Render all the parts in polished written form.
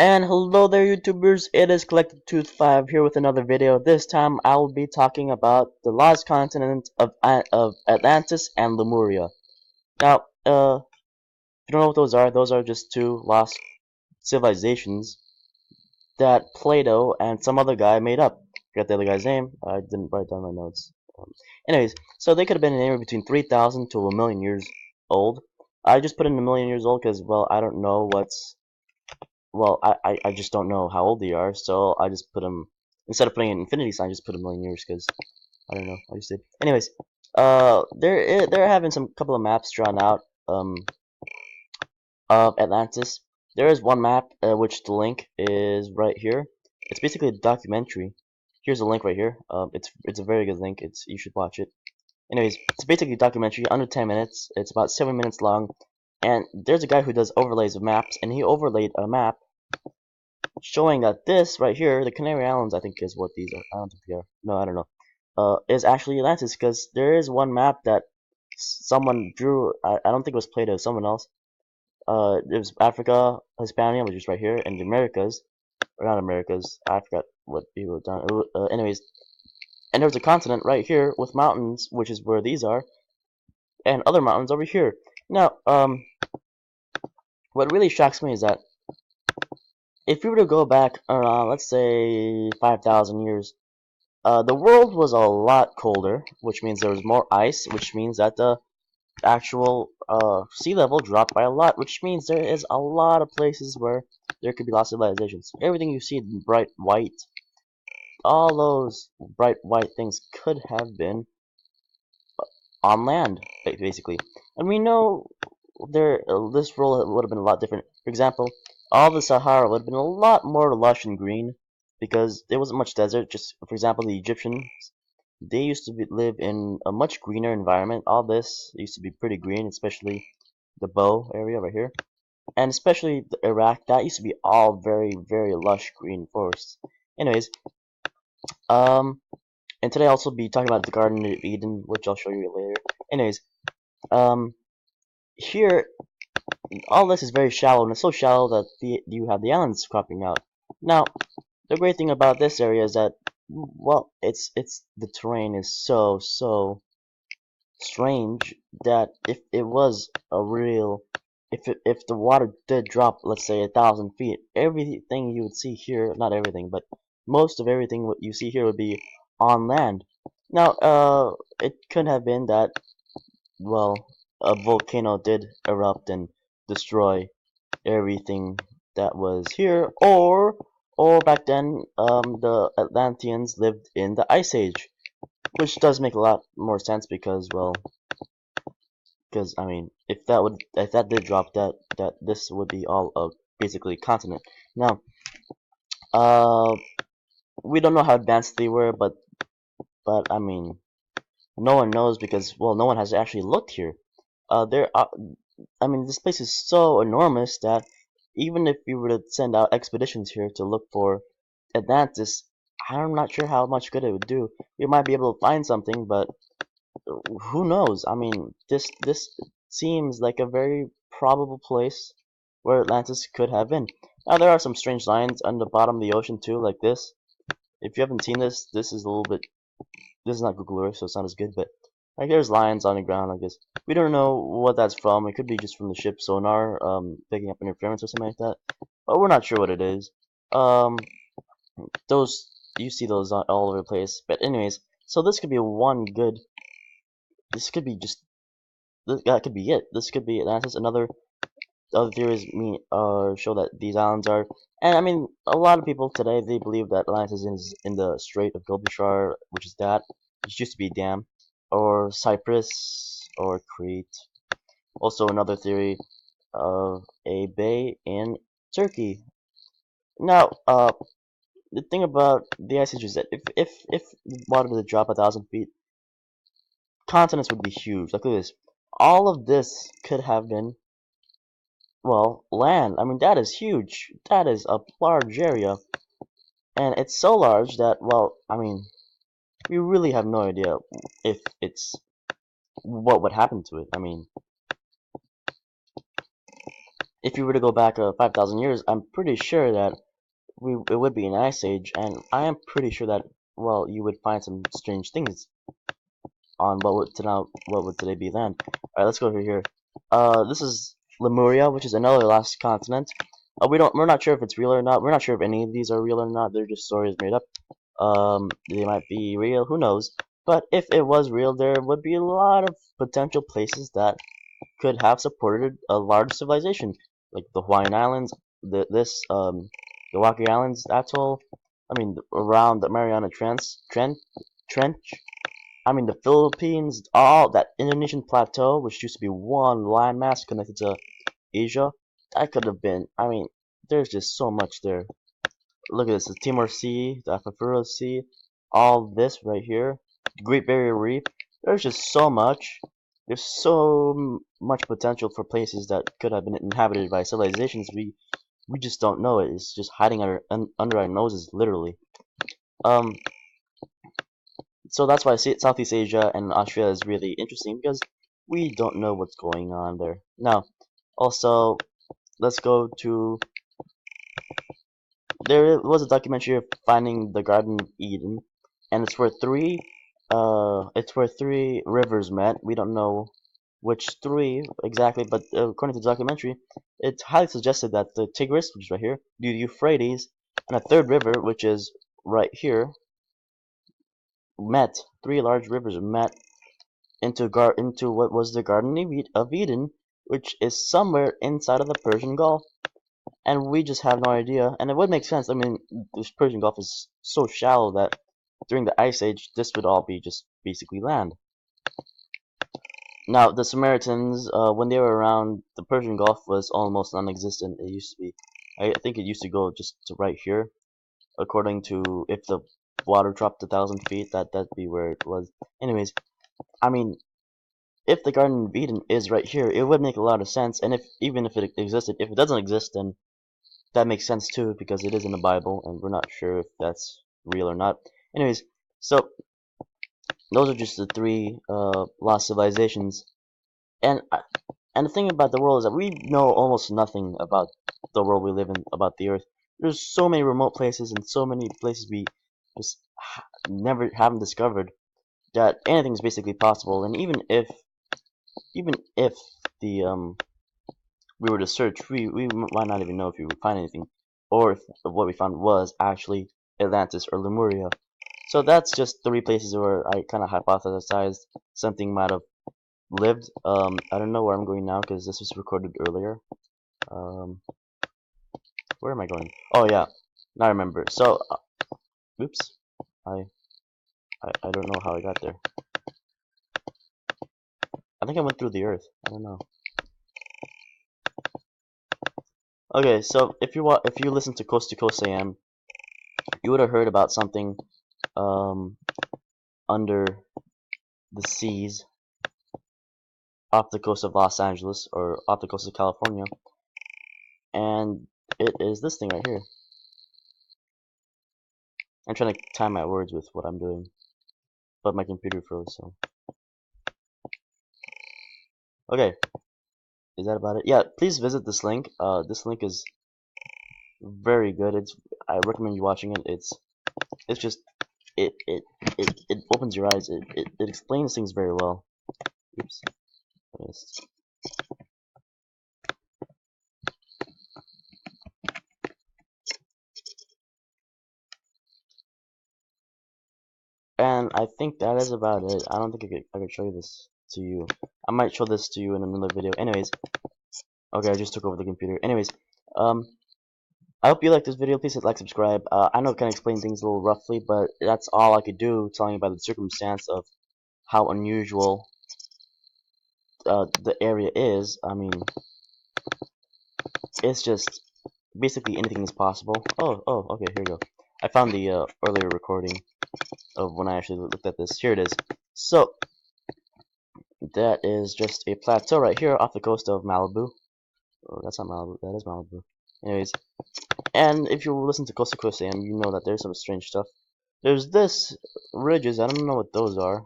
And hello there YouTubers, it is Collected Tooth 5 here with another video. This time I will be talking about the lost continent of Atlantis and Lemuria. Now, if you don't know what those are just two lost civilizations that Plato and some other guy made up. Forgot the other guy's name, I didn't write down my notes. Anyways, so they could have been anywhere between 3,000 to a million years old. I just put in a million years old because, well, I don't know I just don't know how old they are, so I just put them, instead of putting an infinity sign, I just put a million years, because, I don't know, I just did. Anyways, they're having some couple of maps drawn out, of Atlantis. There is one map, which the link is right here. It's basically a documentary. Here's a link right here. It's a very good link, you should watch it. Anyways, it's basically a documentary, under 10 minutes, it's about 7 minutes long, and there's a guy who does overlays of maps, and he overlaid a map showing that this right here, the Canary Islands, I think is what these are. I don't think they are. No, I don't know. Is actually Atlantis, because there is one map that someone drew. I don't think it was Plato, someone else. It was Africa, Hispania, which is right here, and the Americas, or not Americas. I forgot what he wrote down. Anyways, and there's a continent right here with mountains, which is where these are, and other mountains over here. Now, what really shocks me is that if we were to go back around, let's say, 5,000 years, the world was a lot colder, which means there was more ice, which means that the actual sea level dropped by a lot, which means there is a lot of places where there could be lost civilizations. Everything you see in bright white, all those bright white things could have been on land, basically. And we know this world would have been a lot different. For example, all the Sahara would have been a lot more lush and green because there wasn't much desert. Just for example, the Egyptians, they used to live in a much greener environment. All this used to be pretty green, especially the Bow area right here, and especially the Iraq. That used to be all very, very lush green forests. Anyways, um, and today I'll also be talking about the Garden of Eden, which I'll show you later. Anyways, um, here all this is very shallow, and it's so shallow that you have the islands cropping out. Now, the great thing about this area is that, well, it's the terrain is so strange that if it was a real, if the water did drop, let's say 1,000 feet, everything you would see here, not everything, but most of everything what you see here would be on land. Now, it could have been that, well, a volcano did erupt and destroy everything that was here, or back then, the Atlanteans lived in the Ice Age, which does make a lot more sense because, well, because I mean, if that did drop, that this would be all of basically continent. Now, uh, we don't know how advanced they were, but I mean, no one knows because, well, no one has actually looked here. There are, I mean, this place is so enormous that even if we were to send out expeditions here to look for Atlantis, I'm not sure how much good it would do. We might be able to find something, but who knows? I mean, this seems like a very probable place where Atlantis could have been. Now, there are some strange lines on the bottom of the ocean too, like this. If you haven't seen this, this is a little bit. This is not Google Earth, so it's not as good, but like there's lines on the ground like this. We don't know what that's from. It could be just from the ship sonar, picking up interference or something like that. But we're not sure what it is. Um, those you see those all over the place. But anyways, so this could be one good. This could be just. That could be it. This could be Atlantis. Other theories show that these islands are. And I mean, a lot of people today they believe that Atlantis is in the Strait of Gibraltar, which is that. Which used to be a dam, or Cyprus, or Crete. Also, another theory of a bay in Turkey. Now, the thing about the ice age is that if water were to drop 1,000 feet, continents would be huge. Look at this. All of this could have been, well, land. I mean, that is huge. That is a large area, and it's so large that, well, I mean, we really have no idea if it's what would happen to it. I mean, if you were to go back 5,000 years, I'm pretty sure that it would be an ice age, and I am pretty sure that, well, you would find some strange things on what would today be then. Alright, let's go over here. This is Lemuria, which is another lost continent. We're not sure if it's real or not. We're not sure if any of these are real or not. They're just stories made up. They might be real, who knows? But if it was real, there would be a lot of potential places that could have supported a large civilization, like the Hawaiian Islands, the Waikiki Islands atoll. I mean, around the Mariana Trench. I mean, the Philippines, all that Indonesian plateau, which used to be one landmass connected to Asia, that could have been. I mean, there's just so much there. Look at this: the Timor Sea, the Afafuro Sea, all this right here, the Great Barrier Reef. There's just so much. There's so much potential for places that could have been inhabited by civilizations we just don't know it. It's just hiding under our noses, literally. Um, so that's why Southeast Asia and Australia is really interesting because we don't know what's going on there. Now, also, let's go to. There was a documentary of finding the Garden of Eden, and it's where three rivers met. We don't know which three exactly, but according to the documentary, it's highly suggested that the Tigris, which is right here, the Euphrates, and a third river, which is right here, met. Three large rivers met into what was the Garden of Eden, which is somewhere inside of the Persian Gulf, and we just have no idea. And it would make sense. I mean, this Persian Gulf is so shallow that during the Ice Age, this would all be just basically land. Now, the Samaritans, when they were around, the Persian Gulf was almost non-existent. It used to be, I think it used to go just to right here, according to if the water dropped 1,000 feet, that'd be where it was. Anyways, I mean, if the Garden of Eden is right here, it would make a lot of sense. And even if it existed, if it doesn't exist, then that makes sense too, because it is in the Bible, and we're not sure if that's real or not. Anyways, so those are just the three lost civilizations, and and the thing about the world is that we know almost nothing about the world we live in, about the Earth. There's so many remote places and so many places we just never haven't discovered that anything's basically possible. And even if the we were to search, we might not even know if we would find anything, or if what we found was actually Atlantis or Lemuria. So that's just three places where I kind of hypothesized something might have lived. I don't know where I'm going now because this was recorded earlier. Um, where am I going? Oh yeah, now I remember. So, oops, I, I don't know how I got there. I think I went through the Earth. I don't know. Okay, so if you listen to Coast to Coast AM, you would have heard about something um, under the seas off the coast of Los Angeles or off the coast of California, and it is this thing right here. I'm trying to time my words with what I'm doing, but my computer froze. So okay, is that about it? Yeah, please visit this link. This link is very good. I recommend you watching it. It's just it opens your eyes. It explains things very well. Oops. And I think that is about it. I don't think I could show you this to you. I might show this to you in another video. Anyways, okay, I just took over the computer. Anyways, I hope you liked this video. Please hit like, subscribe. I know it kind of explain things a little roughly, but that's all I could do, telling you about the circumstance of how unusual the area is. I mean, it's just basically anything is possible. Oh, okay, here we go. I found the earlier recording of when I actually looked at this. Here it is. So that is just a plateau right here off the coast of Malibu. Oh, that's not Malibu. That is Malibu. Anyways, and if you listen to Coast to Coast AM, you know that there's some strange stuff. There's this ridges. I don't know what those are,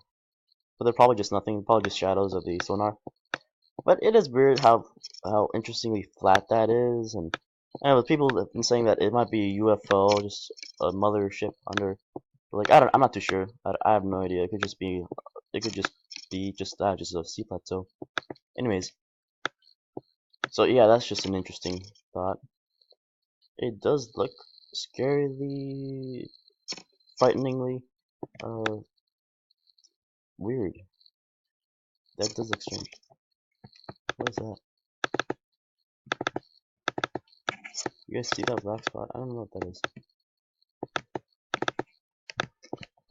but they're probably just nothing. Probably just shadows of the sonar. But it is weird how interestingly flat that is, and with people have been saying that it might be a UFO, just a mothership under. Like I'm not too sure. I have no idea. It could just be just that, just a sea plateau. Anyways, so yeah, that's just an interesting thought. It does look scarily, frighteningly, uh, weird. That does look strange. What is that? You guys see that black spot? I don't know what that is.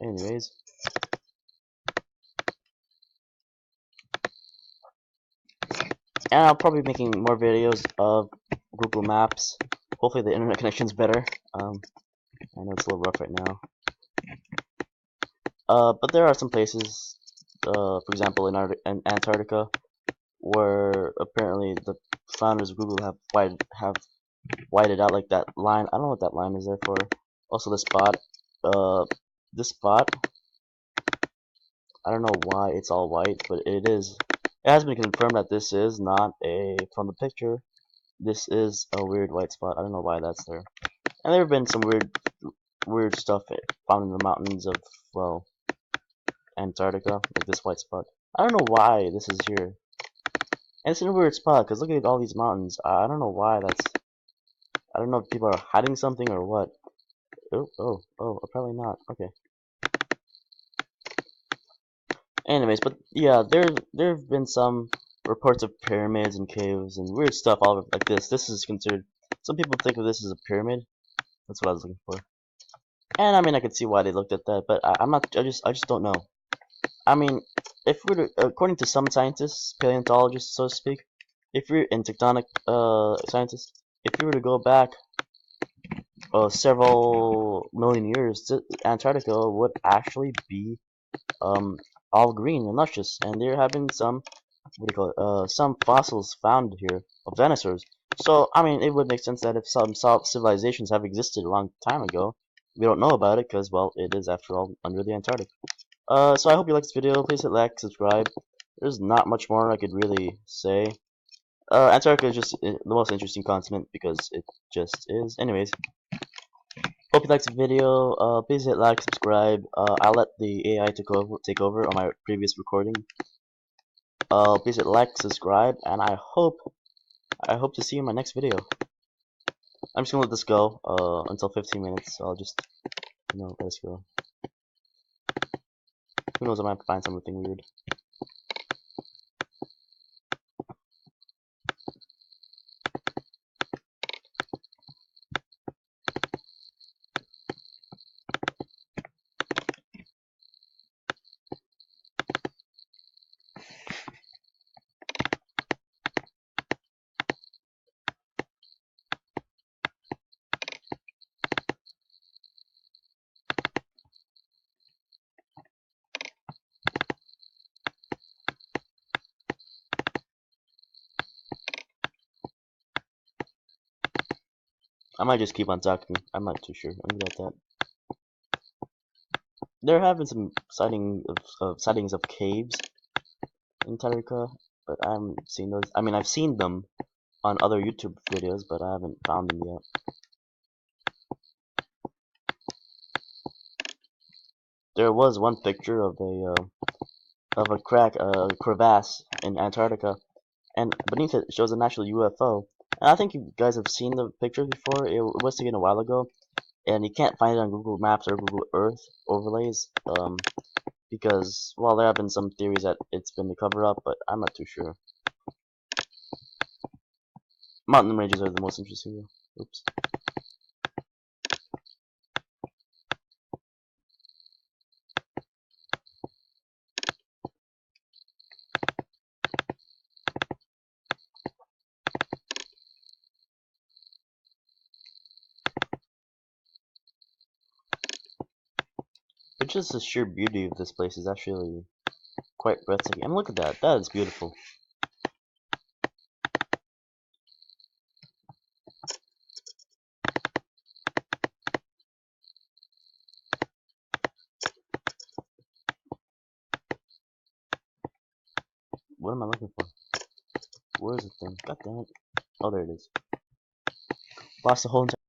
Anyways, and I'll probably be making more videos of Google Maps. Hopefully the internet connection's better. I know it's a little rough right now. But there are some places, for example, in Antarctica, where apparently the founders of Google have whited out like that line. I don't know what that line is there for. Also, uh, this spot. I don't know why it's all white, but it is. It has been confirmed that this is not from the picture. This is a weird white spot. I don't know why that's there. And there have been some weird stuff found in the mountains of, well, Antarctica, like this white spot. I don't know why this is here. And it's in a weird spot, because look at all these mountains. I don't know why that's... I don't know if people are hiding something or what. Oh, apparently not. Okay. Anyways, but yeah, there have been some reports of pyramids and caves and weird stuff all over like this. This is considered... Some people think of this as a pyramid. That's what I was looking for. And I mean, I could see why they looked at that, but I'm not... I just don't know. I mean, if we're to, according to some scientists, paleontologists, so to speak, if we're in tectonic scientists, if we were to go back several million years, Antarctica would actually be all green and luscious, and there have been some what do you call it, some fossils found here of dinosaurs. So I mean, it would make sense that if some civilizations have existed a long time ago, we don't know about it because, well, it is after all under the Antarctic. So I hope you liked this video. Please hit like, subscribe. There's not much more I could really say. Antarctica is just the most interesting continent because it just is. Anyways, hope you liked the video. Please hit like, subscribe. I'll let the AI take over on my previous recording. Please hit like, subscribe, and I hope to see you in my next video. I'm just gonna let this go until 15 minutes. So I'll just let this go. Who knows? I might find something weird. I might just keep on talking. I'm not too sure about that. There have been some sightings of caves in Antarctica, but I haven't seen those. I mean, I've seen them on other YouTube videos, but I haven't found them yet. There was one picture of a crevasse in Antarctica, and beneath it shows an actual UFO. And I think you guys have seen the picture before. It was taken a while ago, and you can't find it on Google Maps or Google Earth overlays. Because, well, there have been some theories that it's been a cover-up, but I'm not too sure. Mountain ranges are the most interesting. Oops. But just the sheer beauty of this place is actually quite breathtaking. And look at that. That is beautiful. What am I looking for? Where's the thing? God damn it. Oh, there it is. Lost the whole entire